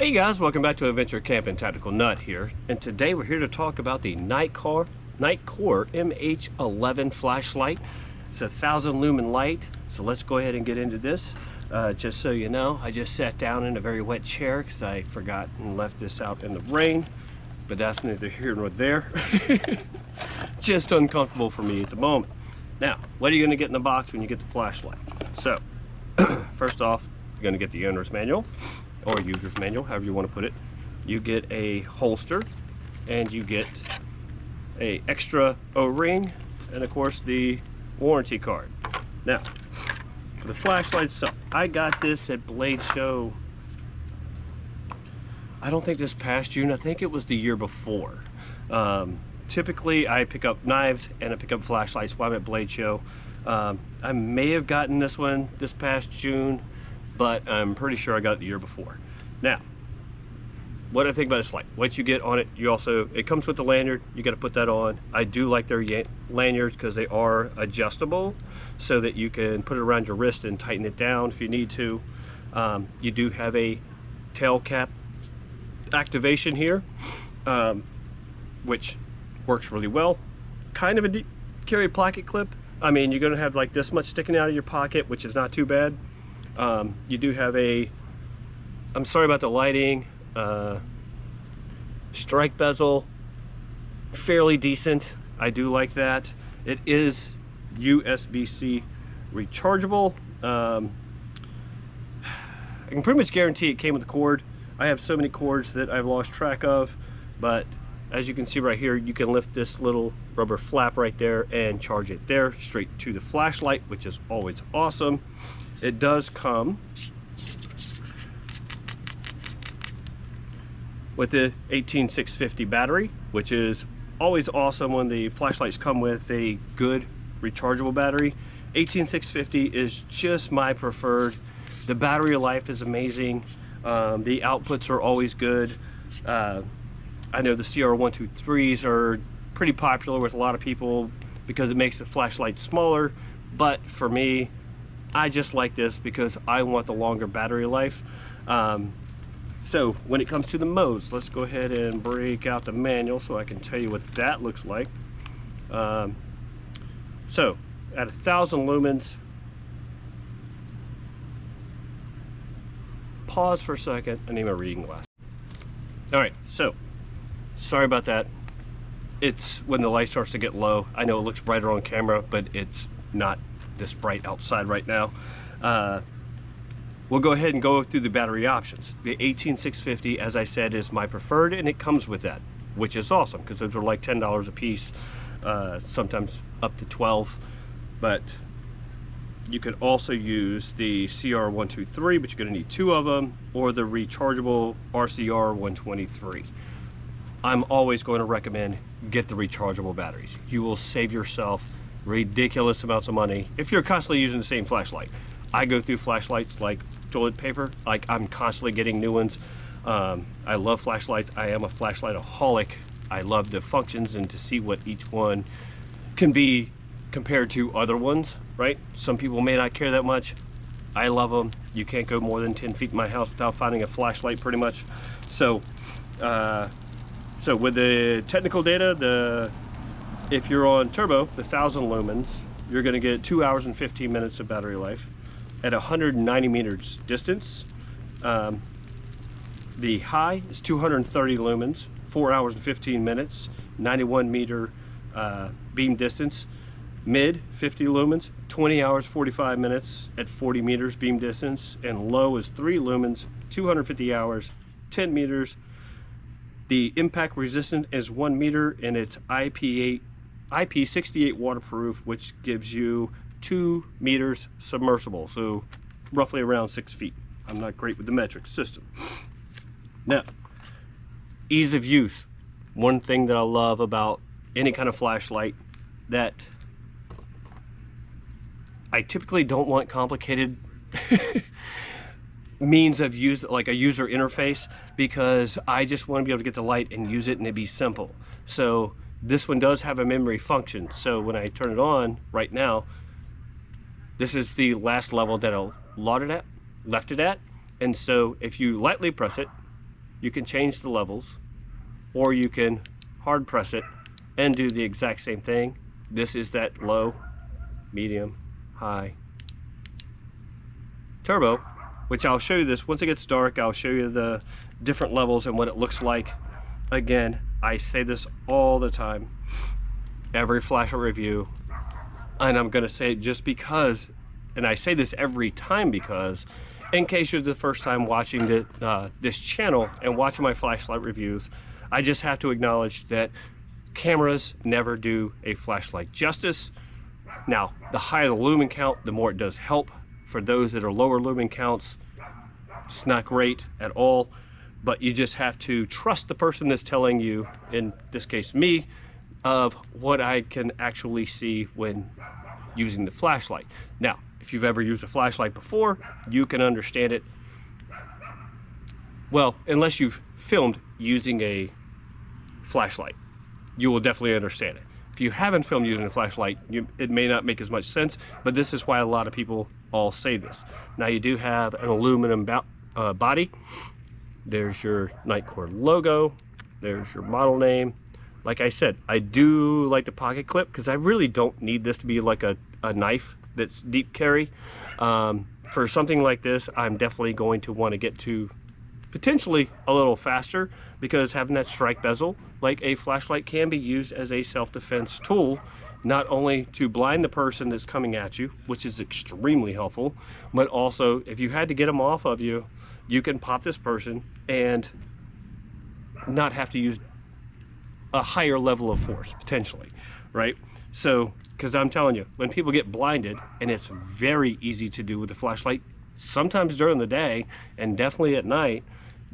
Hey guys, welcome back to AdventureCamping. Tactical Nut here, and today we're here to talk about the Nitecore MH11 flashlight. It's a 1,000 lumen light, so let's go ahead and get into this. Just so you know, I just sat down in a very wet chair because I forgot and left this out in the rain, but that's neither here nor there. Just uncomfortable for me at the moment. Now, what are you going to get in the box when you get the flashlight? So, first off, you're going to get the owner's manual, or user's manual, however you want to put it. You get a holster, and you get a extra O-ring, and of course the warranty card. Now, for the flashlight itself, I got this at Blade Show. I don't think this past June, I think it was the year before. Typically I pick up knives and I pick up flashlights while I'm at Blade Show. I may have gotten this one this past June, but I'm pretty sure I got it the year before. Now, what I think about this light, what you get on it, it comes with the lanyard, you got to put that on. I do like their lanyards because they are adjustable so that you can put it around your wrist and tighten it down if you need to. You do have a tail cap activation here, which works really well. Kind of a deep carry pocket clip. I mean, you're going to have like this much sticking out of your pocket, which is not too bad. You do have I'm sorry about the lighting, strike bezel, fairly decent. I do like that. It is USB-C rechargeable. I can pretty much guarantee it came with a cord. I have so many cords that I've lost track of, but as you can see right here, you can lift this little rubber flap right there and charge it there straight to the flashlight, which is always awesome. It does come with the 18650 battery, which is always awesome when the flashlights come with a good rechargeable battery. 18650 is just my preferred. The battery life is amazing. The outputs are always good. I know the CR123s are pretty popular with a lot of people because it makes the flashlight smaller, but for me, I just like this because I want the longer battery life. So when it comes to the modes, let's go ahead and break out the manual so I can tell you what that looks like. So at 1,000 lumens, pause for a second, I need my reading glass. All right, so sorry about that. It's when the light starts to get low. I know it looks brighter on camera, but it's not this bright outside right now. We'll go ahead and go through the battery options. The 18650, as I said, is my preferred, and it comes with that, which is awesome because those are like $10 a piece, sometimes up to 12. But you could also use the CR123, but you're going to need 2 of them, or the rechargeable RCR123. I'm always going to recommend get the rechargeable batteries. You will save yourself ridiculous amounts of money if you're constantly using the same flashlight. I go through flashlights like toilet paper. Like, I'm constantly getting new ones. I love flashlights. I am a flashlight-aholic. I love the functions and to see what each one can be compared to other ones, right? Some people may not care that much. I love them. You can't go more than 10 feet in my house without finding a flashlight pretty much. So with the technical data, if you're on turbo, the 1,000 lumens, you're going to get 2 hours and 15 minutes of battery life at 190 meters distance. The high is 230 lumens, 4 hours and 15 minutes, 91 meter beam distance. Mid, 50 lumens, 20 hours, 45 minutes at 40 meters beam distance. And low is 3 lumens, 250 hours, 10 meters. The impact resistant is 1 meter, and it's IP68 waterproof, which gives you 2 meters submersible, so roughly around 6 feet. I'm not great with the metric system. Now, ease of use. One thing that I love about any kind of flashlight that I typically don't want complicated means of use, like a user interface, because I just want to be able to get the light and use it and it be simple. So this one does have a memory function. So when I turn it on right now, this is the last level that I left it at. And so if you lightly press it, you can change the levels, or you can hard press it and do the exact same thing. This is that low, medium, high, turbo, which I'll show you this once it gets dark. I'll show you the different levels and what it looks like. Again, I say this all the time, every flashlight review, and I'm gonna say it just because, and I say this every time because, in case you're the first time watching this channel and watching my flashlight reviews, I just have to acknowledge that cameras never do a flashlight justice. Now, the higher the lumen count, the more it does help. For those that are lower lumen counts, it's not great at all, but you just have to trust the person that's telling you, in this case me, of what I can actually see when using the flashlight. Now, if you've ever used a flashlight before, you can understand it. Well, unless you've filmed using a flashlight, you will definitely understand it. If you haven't filmed using a flashlight, it may not make as much sense, but this is why a lot of people all say this. Now, you do have an aluminum body. There's your Nitecore logo. There's your model name. Like I said, I do like the pocket clip because I really don't need this to be like a knife that's deep carry. For something like this, I'm definitely going to want to get to potentially a little faster, because having that strike bezel like a flashlight can be used as a self-defense tool, not only to blind the person that's coming at you, which is extremely helpful, but also if you had to get them off of you, you can pop this person and not have to use a higher level of force potentially, right? So, because I'm telling you, when people get blinded, and it's very easy to do with a flashlight, sometimes during the day and definitely at night,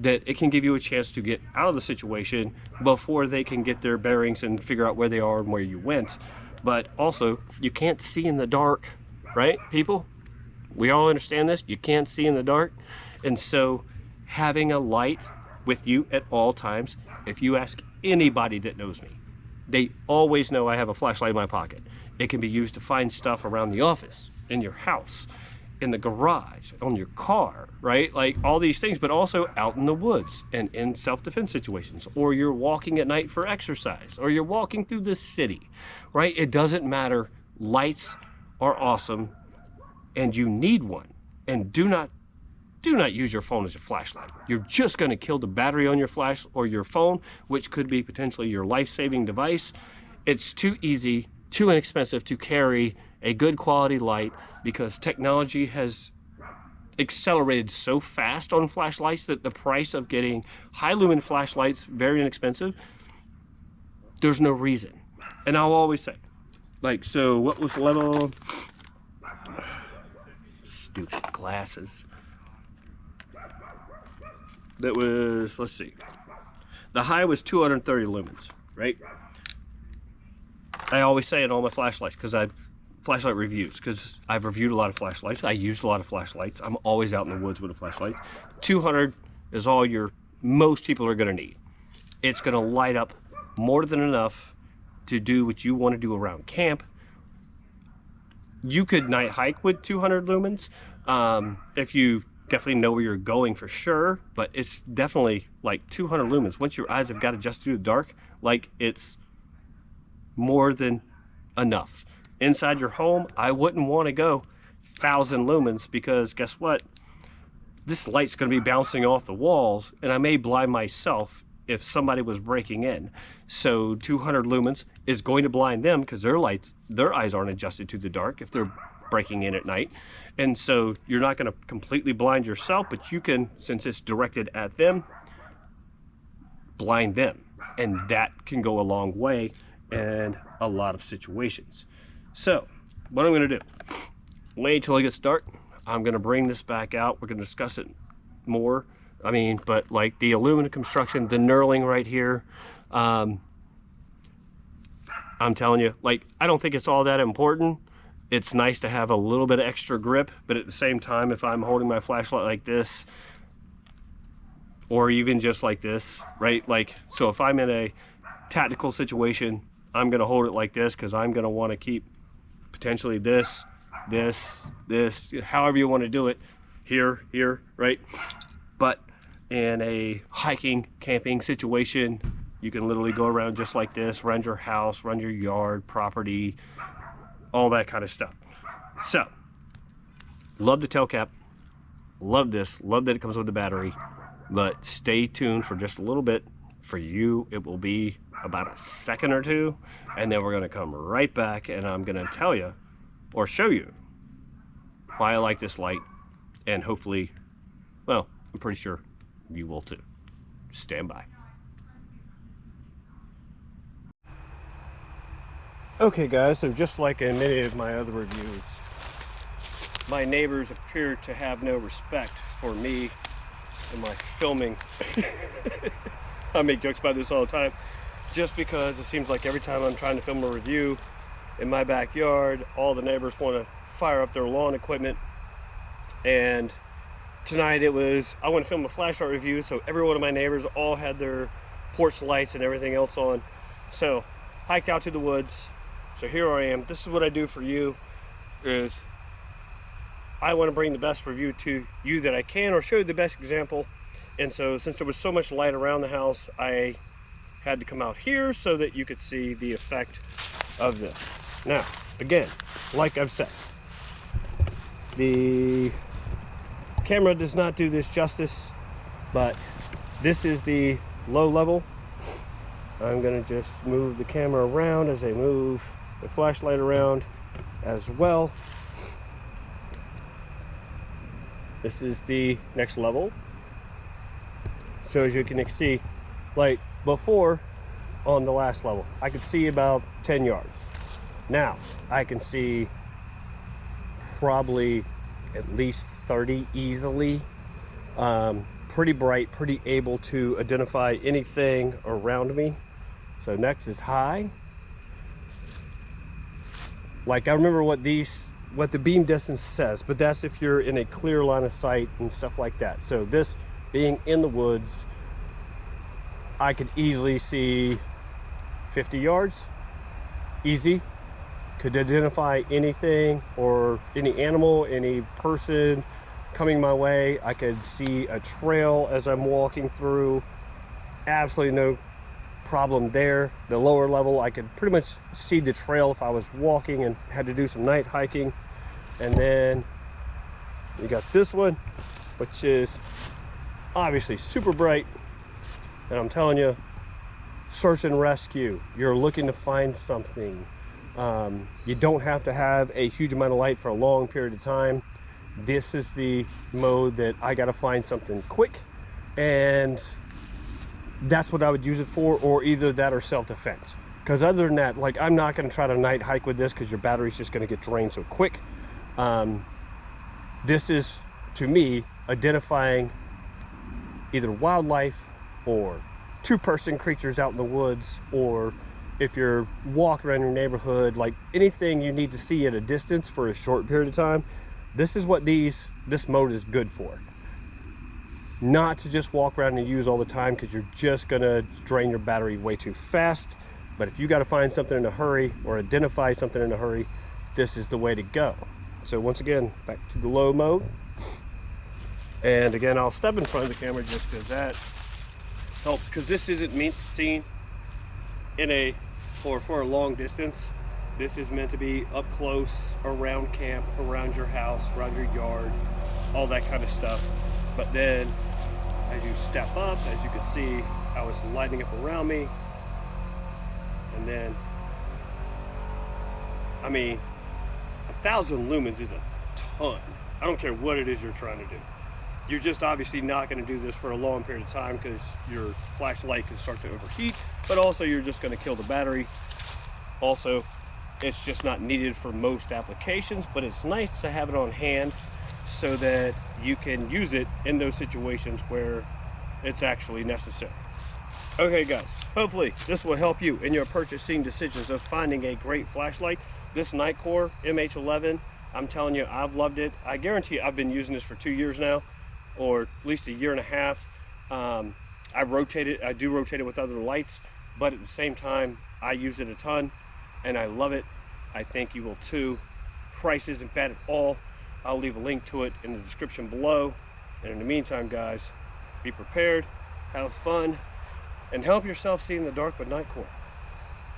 that it can give you a chance to get out of the situation before they can get their bearings and figure out where they are and where you went. But also, you can't see in the dark, right, people? We all understand this. You can't see in the dark. And so having a light with you at all times, if you ask anybody that knows me, they always know I have a flashlight in my pocket. It can be used to find stuff around the office, in your house, in the garage, on your car, right? Like all these things, but also out in the woods and in self-defense situations, or you're walking at night for exercise, or you're walking through the city, right? It doesn't matter. Lights are awesome, and you need one. And do not use your phone as a flashlight. You're just going to kill the battery on your flash or your phone, which could be potentially your life-saving device. It's too easy, too inexpensive to carry a good quality light, because technology has accelerated so fast on flashlights that the price of getting high lumen flashlights, very inexpensive, there's no reason. And I'll always say, like, so what was the level? Stupid glasses. That was, let's see, the high was 230 lumens, right? I always say it on my flashlights because flashlight reviews, because I've reviewed a lot of flashlights. I use a lot of flashlights. I'm always out in the woods with a flashlight. 200 is all most people are going to need. It's going to light up more than enough to do what you want to do around camp. You could night hike with 200 lumens if you definitely know where you're going for sure, but it's definitely like 200 lumens. Once your eyes have got adjusted to the dark, like, it's more than enough. Inside your home, I wouldn't want to go 1,000 lumens, because guess what? This light's going to be bouncing off the walls, and I may blind myself if somebody was breaking in. So 200 lumens is going to blind them, because their eyes aren't adjusted to the dark if they're breaking in at night. And so you're not going to completely blind yourself, but you can, since it's directed at them, blind them. And that can go a long way in a lot of situations. So what I'm going to do, wait till it gets dark. I'm going to bring this back out. We're going to discuss it more. I mean, but like the aluminum construction, the knurling right here, I'm telling you, like, I don't think it's all that important. It's nice to have a little bit of extra grip, but at the same time, if I'm holding my flashlight like this, or even just like this, right? Like, so if I'm in a tactical situation, I'm going to hold it like this, because I'm going to want to keep potentially this, however you want to do it, here, right? But in a hiking, camping situation. You can literally go around just like this, around your house, around your yard, property, all that kind of stuff. So, love the tail cap. Love this. Love that it comes with the battery. But stay tuned for just a little bit. For you, it will be about a second or two. And then we're going to come right back and I'm going to tell you or show you why I like this light. And hopefully, well, I'm pretty sure you will too. Stand by. Okay guys, so just like in many of my other reviews, my neighbors appear to have no respect for me and my filming. I make jokes about this all the time, just because it seems like every time I'm trying to film a review in my backyard, all the neighbors want to fire up their lawn equipment. And tonight it was, I want to film a flashlight review, so every one of my neighbors all had their porch lights and everything else on. So, hiked out to the woods. So here I am. This is what I do for you, is I want to bring the best review to you that I can, or show you the best example. And so since there was so much light around the house, I had to come out here so that you could see the effect of this. Now, again, like I've said, the camera does not do this justice, but this is the low level. I'm gonna just move the camera around as I move the flashlight around as well. This is the next level. So as you can see, like before on the last level, I could see about 10 yards. Now I can see probably at least 30 easily. Pretty bright, pretty able to identify anything around me. So next is high. Like I remember what the beam distance says, but that's if you're in a clear line of sight and stuff like that. So this being in the woods, I could easily see 50 yards, easy. Could identify anything or any animal, any person coming my way. I could see a trail as I'm walking through. Absolutely no problem there. The lower level, I could pretty much see the trail if I was walking and had to do some night hiking. And then you got this one, which is obviously super bright. And I'm telling you, search and rescue. You're looking to find something. You don't have to have a huge amount of light for a long period of time. This is the mode that I got to find something quick, and that's what I would use it for, or either that or self-defense. Because other than that, like, I'm not going to try to night hike with this because your battery's just going to get drained so quick. This is, to me, identifying either wildlife or two-person creatures out in the woods, or if you're walking around your neighborhood, like anything you need to see at a distance for a short period of time. This is what this mode is good for. Not to just walk around and use all the time, because you're just gonna drain your battery way too fast. But if you got to find something in a hurry or identify something in a hurry, this is the way to go. So once again, back to the low mode. And again, I'll step in front of the camera just because that helps, because this isn't meant to see in a for a long distance. This is meant to be up close, around camp, around your house, around your yard, all that kind of stuff. But then as you step up, as you can see how it's lighting up around me, and then, I mean, 1,000 lumens is a ton. I don't care what it is you're trying to do. You're just obviously not going to do this for a long period of time because your flashlight can start to overheat, but also you're just going to kill the battery. Also, it's just not needed for most applications, but it's nice to have it on hand so that you can use it in those situations where it's actually necessary. Okay guys, hopefully this will help you in your purchasing decisions of finding a great flashlight. This Nitecore MH11, I'm telling you, I've loved it. I guarantee I've been using this for 2 years now, or at least a year and a half. I do rotate it with other lights, but at the same time, I use it a ton and I love it. I think you will too. Price isn't bad at all. I'll leave a link to it in the description below. And in the meantime, guys, be prepared, have fun, and help yourself see in the dark with Nitecore.